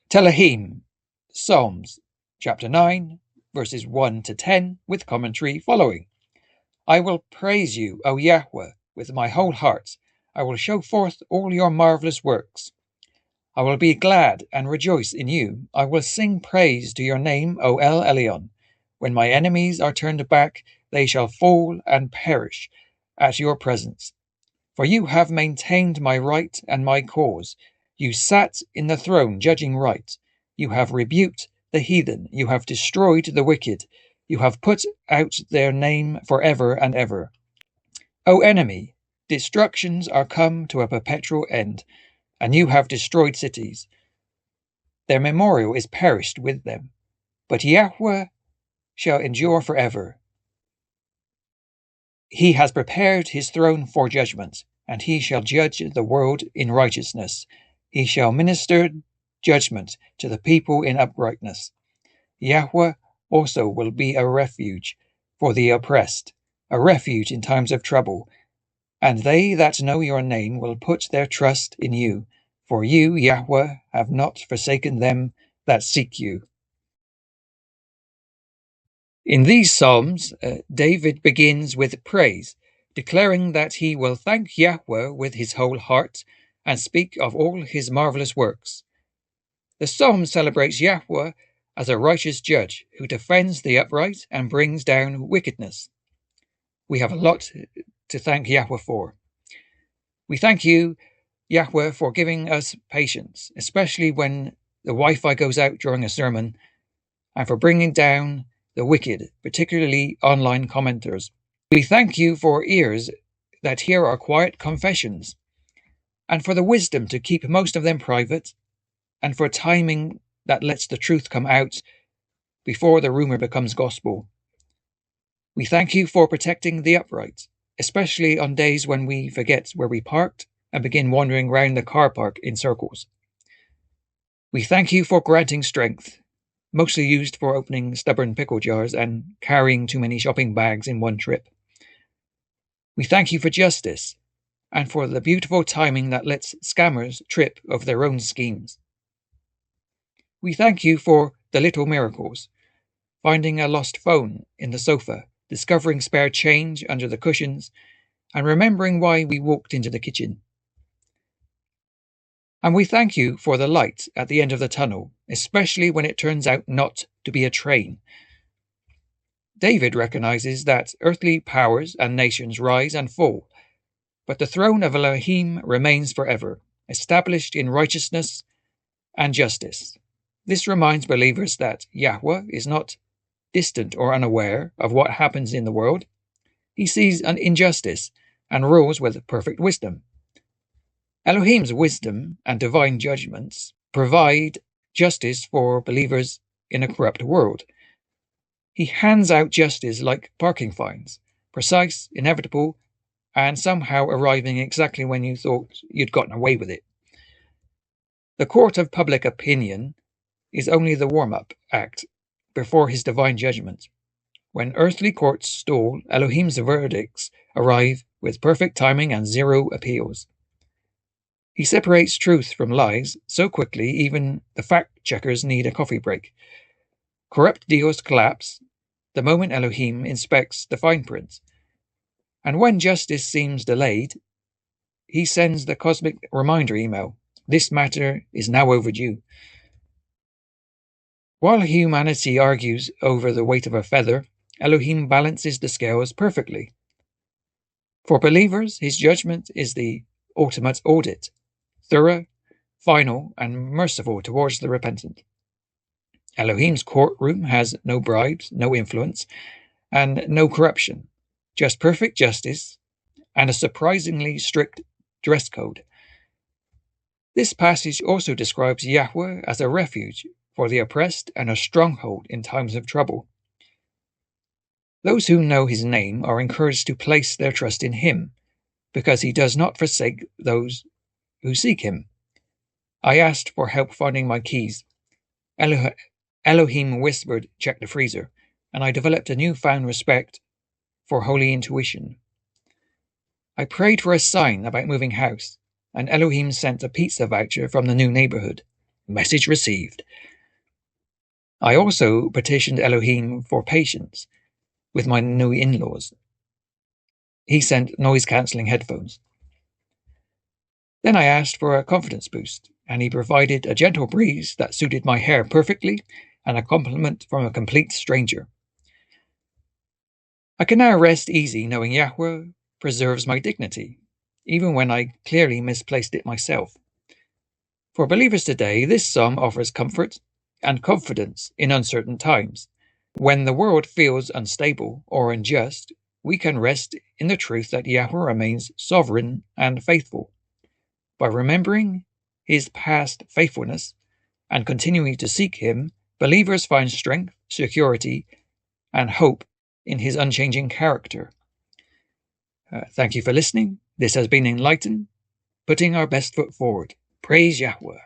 Telahim, Psalms, chapter 9, verses 1 to 10, with commentary following. I will praise you, O Yahuah, with my whole heart. I will show forth all your marvelous works. I will be glad and rejoice in you. I will sing praise to your name, O El Elyon. When my enemies are turned back, they shall fall and perish at your presence. For you have maintained my right and my cause. You sat in the throne judging right. You have rebuked the heathen. You have destroyed the wicked. You have put out their name forever and ever. O enemy, destructions are come to a perpetual end, and you have destroyed cities. Their memorial is perished with them. But Yahuah shall endure forever. He has prepared his throne for judgment, and he shall judge the world in righteousness. He shall minister judgment to the people in uprightness. Yahuah also will be a refuge for the oppressed, a refuge in times of trouble. And they that know your name will put their trust in you, for you, Yahuah, have not forsaken them that seek you. In these Psalms, David begins with praise, declaring that he will thank Yahuah with his whole heart and speak of all his marvelous works. The Psalm celebrates Yahuah as a righteous judge who defends the upright and brings down wickedness. We have a lot to thank Yahuah for. We thank you, Yahuah, for giving us patience, especially when the Wi-Fi goes out during a sermon, and for bringing down the wicked, particularly online commenters. We thank you for ears that hear our quiet confessions, and for the wisdom to keep most of them private, and for timing that lets the truth come out before the rumor becomes gospel. We thank you for protecting the upright, especially on days when we forget where we parked and begin wandering round the car park in circles. We thank you for granting strength, mostly used for opening stubborn pickle jars and carrying too many shopping bags in one trip. We thank you for justice, and for the beautiful timing that lets scammers trip over their own schemes. We thank you for the little miracles, finding a lost phone in the sofa, discovering spare change under the cushions, and remembering why we walked into the kitchen. And we thank you for the light at the end of the tunnel, especially when it turns out not to be a train. David recognizes that earthly powers and nations rise and fall, but the throne of Elohim remains forever, established in righteousness and justice. This reminds believers that Yahuah is not distant or unaware of what happens in the world. He sees an injustice and rules with perfect wisdom. Elohim's wisdom and divine judgments provide justice for believers in a corrupt world. He hands out justice like parking fines, precise, inevitable, and somehow arriving exactly when you thought you'd gotten away with it. The court of public opinion is only the warm-up act before his divine judgment. When earthly courts stall, Elohim's verdicts arrive with perfect timing and zero appeals. He separates truth from lies so quickly even the fact-checkers need a coffee break. Corrupt deals collapse the moment Elohim inspects the fine print. And when justice seems delayed, he sends the cosmic reminder email. This matter is now overdue. While humanity argues over the weight of a feather, Elohim balances the scales perfectly. For believers, his judgment is the ultimate audit, thorough, final, and merciful towards the repentant. Elohim's courtroom has no bribes, no influence, and no corruption, just perfect justice and a surprisingly strict dress code. This passage also describes Yahuah as a refuge for the oppressed and a stronghold in times of trouble. Those who know his name are encouraged to place their trust in him, because he does not forsake those who seek him. I asked for help finding my keys. Elohim whispered, check the freezer, and I developed a newfound respect for holy intuition. I prayed for a sign about moving house, and Elohim sent a pizza voucher from the new neighborhood. Message received. I also petitioned Elohim for patience with my new in-laws. He sent noise-cancelling headphones. Then I asked for a confidence boost, and he provided a gentle breeze that suited my hair perfectly and a compliment from a complete stranger. I can now rest easy knowing Yahuah preserves my dignity, even when I clearly misplaced it myself. For believers today, this psalm offers comfort and confidence in uncertain times. When the world feels unstable or unjust, we can rest in the truth that Yahuah remains sovereign and faithful. By remembering his past faithfulness and continuing to seek him, believers find strength, security, and hope in his unchanging character. Thank you for listening. This has been Enlightened, putting our best foot forward. Praise Yahuah.